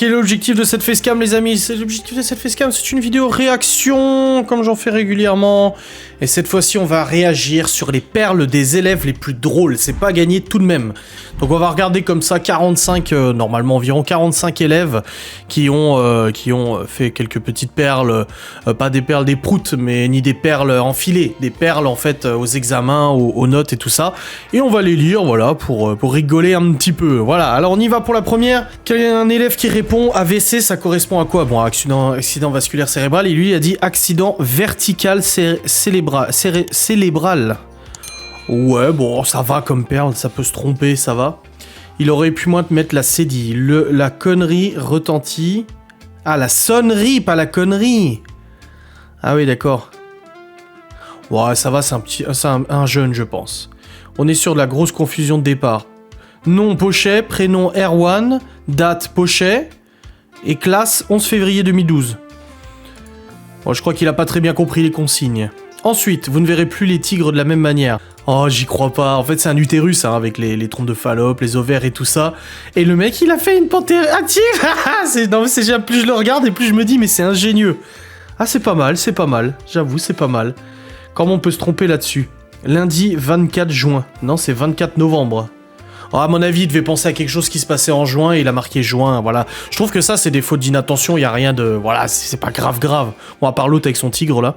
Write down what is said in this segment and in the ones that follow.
quel est l'objectif de cette facecam, les amis? L'objectif de cette facecam, c'est une vidéo réaction, comme j'en fais régulièrement. Et cette fois-ci, on va réagir sur les perles des élèves les plus drôles. C'est pas gagné tout de même. Donc on va regarder comme ça 45, normalement environ 45 élèves qui ont fait quelques petites perles, pas des perles des proutes, mais ni des perles enfilées, des perles en fait aux examens, aux notes et tout ça. Et on va les lire, voilà, pour rigoler un petit peu. Voilà, alors on y va pour la première. Quel est un élève qui répond AVC, ça correspond à quoi? Bon, accident vasculaire cérébral, et lui il a dit accident vertical cérébral. Ouais, bon, ça va comme perle, ça peut se tromper, ça va. Il aurait pu moins te mettre la cédille. La connerie retentit. Ah, la sonnerie, pas la connerie. Ah oui, d'accord. Ouais, ça va, c'est un jeune, je pense. On est sur de la grosse confusion de départ. Nom Pochet, prénom Erwan, date Pochet, et classe 11 février 2012. Bon, je crois qu'il a pas très bien compris les consignes. Ensuite, vous ne verrez plus les tigres de la même manière. Oh, j'y crois pas. En fait, c'est un utérus, hein, avec les trompes de Fallope, les ovaires et tout ça. Et le mec, il a fait une panthère active. Plus je le regarde et plus je me dis, mais c'est ingénieux. Ah, c'est pas mal. J'avoue, c'est pas mal. Comment on peut se tromper là-dessus? Lundi 24 juin. Non, c'est 24 novembre. Oh, à mon avis, il devait penser à quelque chose qui se passait en juin et il a marqué juin, voilà. Je trouve que ça, c'est des fautes d'inattention, il y a rien de... Voilà, c'est pas grave. Bon, à part l'autre avec son tigre, là.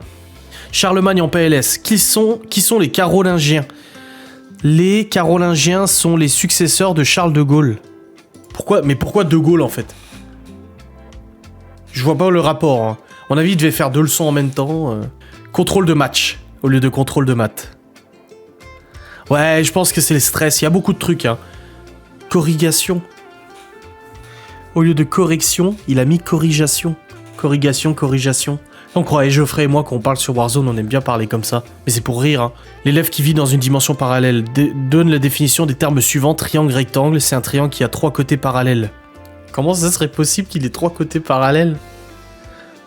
Charlemagne en PLS. Qui sont les Carolingiens? Les Carolingiens sont les successeurs de Charles de Gaulle. Pourquoi de Gaulle, en fait? Je vois pas le rapport, hein. À mon avis, il devait faire deux leçons en même temps. Contrôle de match, au lieu de contrôle de maths. Ouais, je pense que c'est le stress. Il y a beaucoup de trucs, hein. Corrigation. Au lieu de correction, il a mis corrigation. Corrigation. Donc ouais, Geoffrey et moi, quand on parle sur Warzone, on aime bien parler comme ça. Mais c'est pour rire, hein. L'élève qui vit dans une dimension parallèle donne la définition des termes suivants. Triangle, rectangle, c'est un triangle qui a 3 côtés parallèles. Comment ça serait possible qu'il ait 3 côtés parallèles?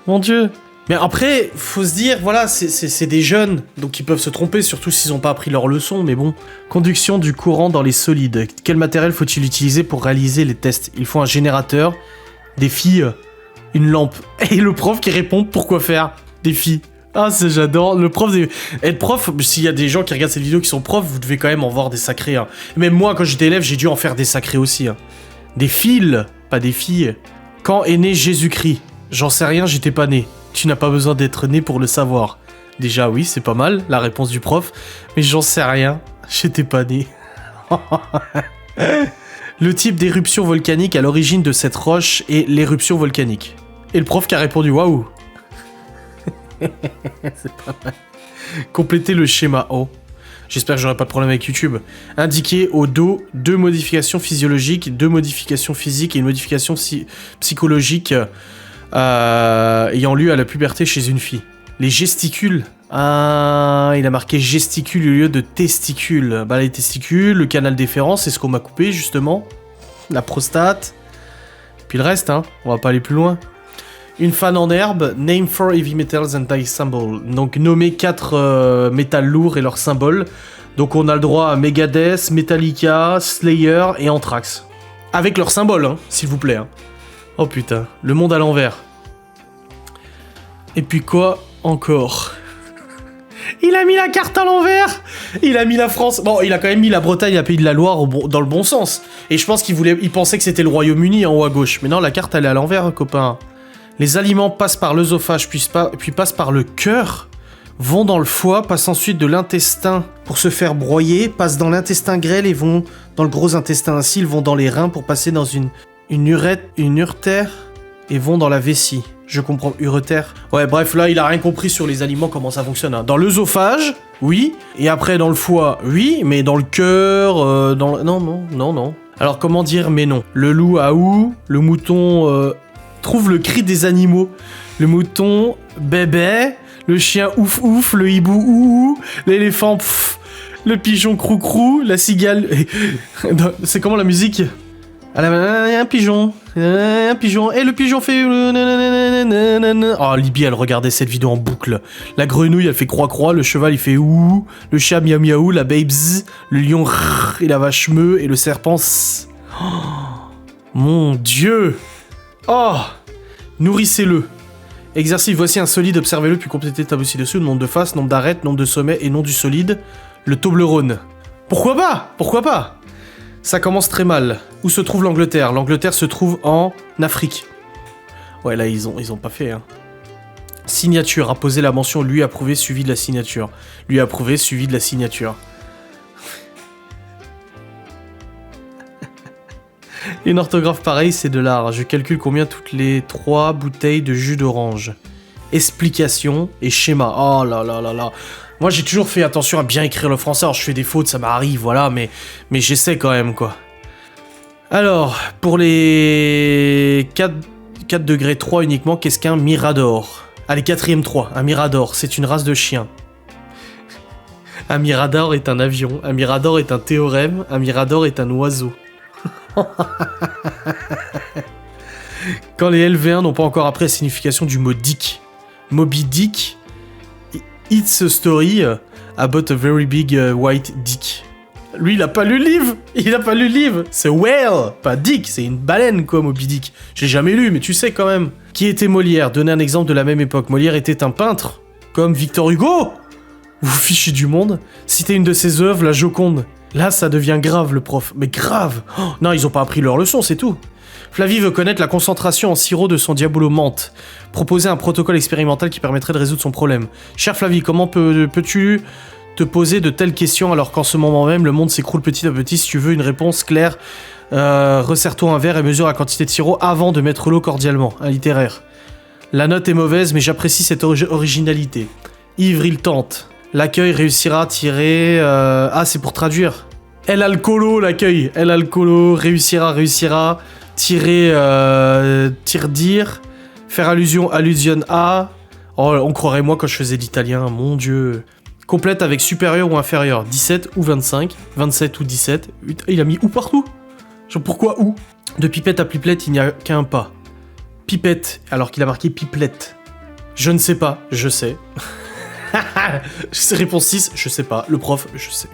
Mon Dieu. Mais après, faut se dire, voilà, c'est des jeunes, donc ils peuvent se tromper, surtout s'ils n'ont pas appris leur leçon, mais bon. Conduction du courant dans les solides. Quel matériel faut-il utiliser pour réaliser les tests? Il faut un générateur, des filles, une lampe. Et le prof qui répond, pourquoi faire? Des filles. Ah, j'adore. Le prof, être prof, s'il y a des gens qui regardent cette vidéo qui sont profs, vous devez quand même en voir des sacrés. Hein. Même moi, quand j'étais élève, j'ai dû en faire des sacrés aussi. Hein. Des fils, pas des filles. Quand est né Jésus-Christ? J'en sais rien, j'étais pas né. Tu n'as pas besoin d'être né pour le savoir. Déjà, oui, c'est pas mal, la réponse du prof. Mais j'en sais rien, j'étais pas né. Le type d'éruption volcanique à l'origine de cette roche est l'éruption volcanique. Et le prof qui a répondu waouh. C'est pas mal. Complétez le schéma O. J'espère que j'aurai pas de problème avec YouTube. Indiquez au dos 2 modifications physiologiques, 2 modifications physiques et une modification psychologique ayant lieu à la puberté chez une fille. Les gesticules. Ah, il a marqué gesticules au lieu de testicules. Bah, les testicules, le canal déférent, c'est ce qu'on m'a coupé justement. La prostate. Puis le reste, hein. On va pas aller plus loin. Une fan en herbe. Name 4 heavy metals and thy symbol. Donc, nommer 4 métals lourds et leurs symboles. Donc, on a le droit à Megadeth, Metallica, Slayer et Anthrax. Avec leurs symboles, hein, s'il vous plaît. Hein. Oh putain, le monde à l'envers. Et puis quoi encore? Il a mis la carte à l'envers. Il a mis la France... Bon, il a quand même mis la Bretagne, la Pays de la Loire dans le bon sens. Et je pense il pensait que c'était le Royaume-Uni en haut à gauche. Mais non, la carte elle est à l'envers, hein, copain. Les aliments passent par l'œsophage, puis passent par le cœur, vont dans le foie, passent ensuite de l'intestin pour se faire broyer, passent dans l'intestin grêle et vont dans le gros intestin. Ainsi, ils vont dans les reins pour passer dans une uretère et vont dans la vessie. Je comprends, uretère. Ouais, bref, là, il a rien compris sur les aliments, comment ça fonctionne. Hein. Dans l'œsophage, oui. Et après, dans le foie, oui. Mais dans le cœur, Non. Alors, comment dire mais non? Le loup, aou. Le mouton, trouve le cri des animaux. Le mouton, bébé. Le chien, ouf, ouf. Le hibou, ouh. L'éléphant, pff. Le pigeon, crou, crou. La cigale... C'est comment la musique? Un pigeon, et le pigeon fait... Oh, Libye, elle regardait cette vidéo en boucle. La grenouille, elle fait croix-croix, le cheval, il fait ouh, le chat, miaou miaou, la babes, le lion, et la vache meu, et le serpent... Oh, mon Dieu. Oh! Nourrissez-le. Exercice, voici un solide, observez-le, puis complétez le tableau ci-dessous. Nombre de faces, nombre d'arêtes, nombre de sommets et nom du solide. Le Toblerone. Pourquoi pas? Pourquoi pas? Ça commence très mal. Où se trouve l'Angleterre? L'Angleterre se trouve en Afrique. Ouais, là, ils ont pas fait, hein. Signature, apposer la mention lui approuvé suivi de la signature. Lui approuvé suivi de la signature. Une orthographe pareille, c'est de l'art. Je calcule combien toutes les 3 bouteilles de jus d'orange. Explication et schéma. Oh là là là là. Moi, j'ai toujours fait attention à bien écrire le français. Alors, je fais des fautes, ça m'arrive, voilà, mais j'essaie quand même, quoi. Alors, pour les 4 degrés 3 uniquement, qu'est-ce qu'un mirador? Allez, 4ème 3, un mirador, c'est une race de chien. Un mirador est un avion, un mirador est un théorème, un mirador est un oiseau. Quand les LV1 n'ont pas encore appris la signification du mot dick. Moby Dick, it's a story about a very big white dick. Lui, il a pas lu le livre. Il a pas lu le livre. C'est whale, pas dick. C'est une baleine, quoi, Moby Dick. J'ai jamais lu, mais tu sais quand même. Qui était Molière? Donnez un exemple de la même époque. Molière était un peintre, comme Victor Hugo. Vous fichez du monde. Citez une de ses œuvres, la Joconde. Là, ça devient grave, le prof. Mais grave. Oh, non, ils ont pas appris leur leçon, c'est tout. Flavie veut connaître la concentration en sirop de son diabolo menthe. Proposer un protocole expérimental qui permettrait de résoudre son problème. Chère Flavie, comment peux-tu te poser de telles questions alors qu'en ce moment même, le monde s'écroule petit à petit? Si tu veux une réponse claire, resserre-toi un verre et mesure la quantité de sirop avant de mettre l'eau cordialement. Un littéraire. La note est mauvaise, mais j'apprécie cette originalité. Ivre, il tente. L'accueil réussira à tirer... Ah, c'est pour traduire. Elle a le colo, l'accueil. Elle a le colo, réussira. Tirer, dire. Faire allusion à. Oh, on croirait moi quand je faisais l'italien, mon dieu. Complète avec supérieur ou inférieur. 17 ou 25. 27 ou 17. Il a mis ou partout. Genre pourquoi ou? De pipette à pipelette, il n'y a qu'un pas. Pipette, alors qu'il a marqué pipelette. Je ne sais pas, je sais. Réponse 6, je sais pas. Le prof, je sais.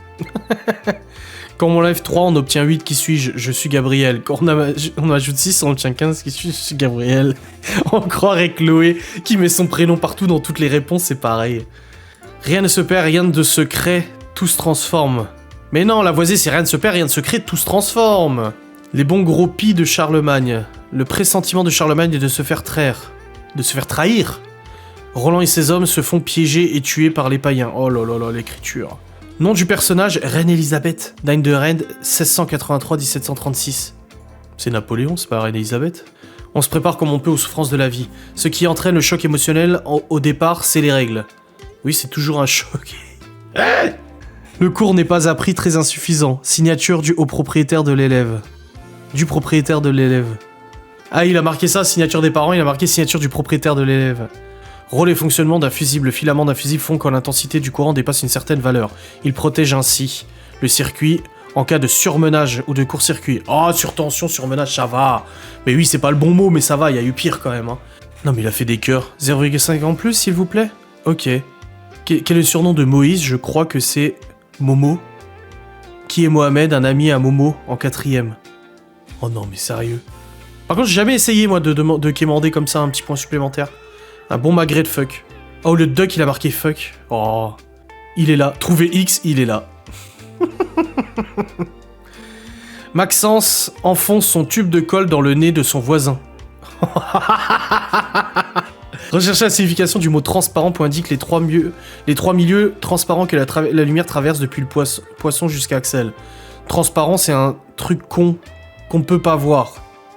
Quand on enlève 3, on obtient 8. Qui suis-je? Je suis Gabriel. Quand on ajoute 6, on obtient 15. Qui suis-je? Je suis Gabriel. On croirait Chloé qui met son prénom partout dans toutes les réponses, c'est pareil. Rien ne se perd, rien de se crée, tout se transforme. Mais non, Lavoisier, c'est rien ne se perd, rien ne se crée, tout se transforme. Les bons gros pis de Charlemagne. Le pressentiment de Charlemagne est de se faire traire. De se faire trahir. Roland et ses hommes se font piéger et tuer par les païens. Oh là là là, l'écriture. Nom du personnage, Reine Elisabeth. Dame de Rennes, 1683-1736. C'est Napoléon, c'est pas Reine Elisabeth. On se prépare comme on peut aux souffrances de la vie. Ce qui entraîne le choc émotionnel au départ, c'est les règles. Oui, c'est toujours un choc. Le cours n'est pas appris, très insuffisant. Signature au propriétaire de l'élève. Du propriétaire de l'élève. Ah, il a marqué ça, signature des parents, il a marqué signature du propriétaire de l'élève. Rôle et fonctionnement d'un fusible. Le filament d'un fusible font quand l'intensité du courant dépasse une certaine valeur. Il protège ainsi le circuit en cas de surmenage ou de court-circuit. Oh, surtension, surmenage, ça va. Mais oui, c'est pas le bon mot, mais ça va, il y a eu pire quand même. Hein. Non, mais il a fait des cœurs. 0,5 en plus, s'il vous plaît? Ok. Quel est le surnom de Moïse? Je crois que c'est Momo. Qui est Mohamed, un ami à Momo, en 4ème? Oh non, mais sérieux. Par contre, j'ai jamais essayé, moi, de quémander comme ça un petit point supplémentaire. Un bon magret de fuck. Oh, le duck, il a marqué fuck. Oh. Il est là. Trouver X, il est là. Maxence enfonce son tube de colle dans le nez de son voisin. Recherchez la signification du mot transparent pour indiquer les trois milieux transparents que la lumière traverse depuis le poisson jusqu'à Axel. Transparent, c'est un truc qu'on peut pas voir.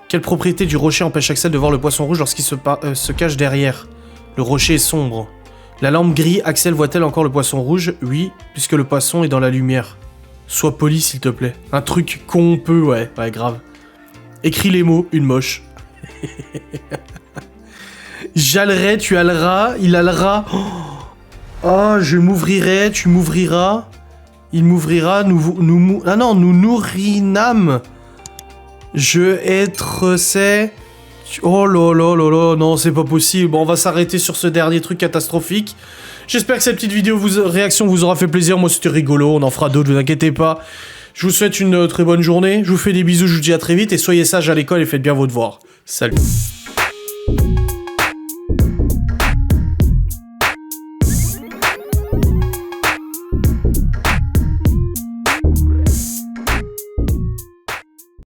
Quelle propriété du rocher empêche Axel de voir le poisson rouge lorsqu'il se cache derrière? Le rocher est sombre. La lampe grille, Axel voit-elle encore le poisson rouge? Oui, puisque le poisson est dans la lumière. Sois poli, s'il te plaît. Un truc qu'on peut, ouais, grave. Écris les mots, une moche. J'allerai, tu alleras, il allera. Oh, je m'ouvrirai, tu m'ouvriras. Il m'ouvrira, nous nourrinâmes. C'est... Oh là là là là, non, c'est pas possible. Bon, on va s'arrêter sur ce dernier truc catastrophique. J'espère que cette petite réaction vous aura fait plaisir. Moi, c'était rigolo. On en fera d'autres, vous inquiétez pas. Je vous souhaite une très bonne journée. Je vous fais des bisous, je vous dis à très vite. Et soyez sages à l'école et faites bien vos devoirs. Salut.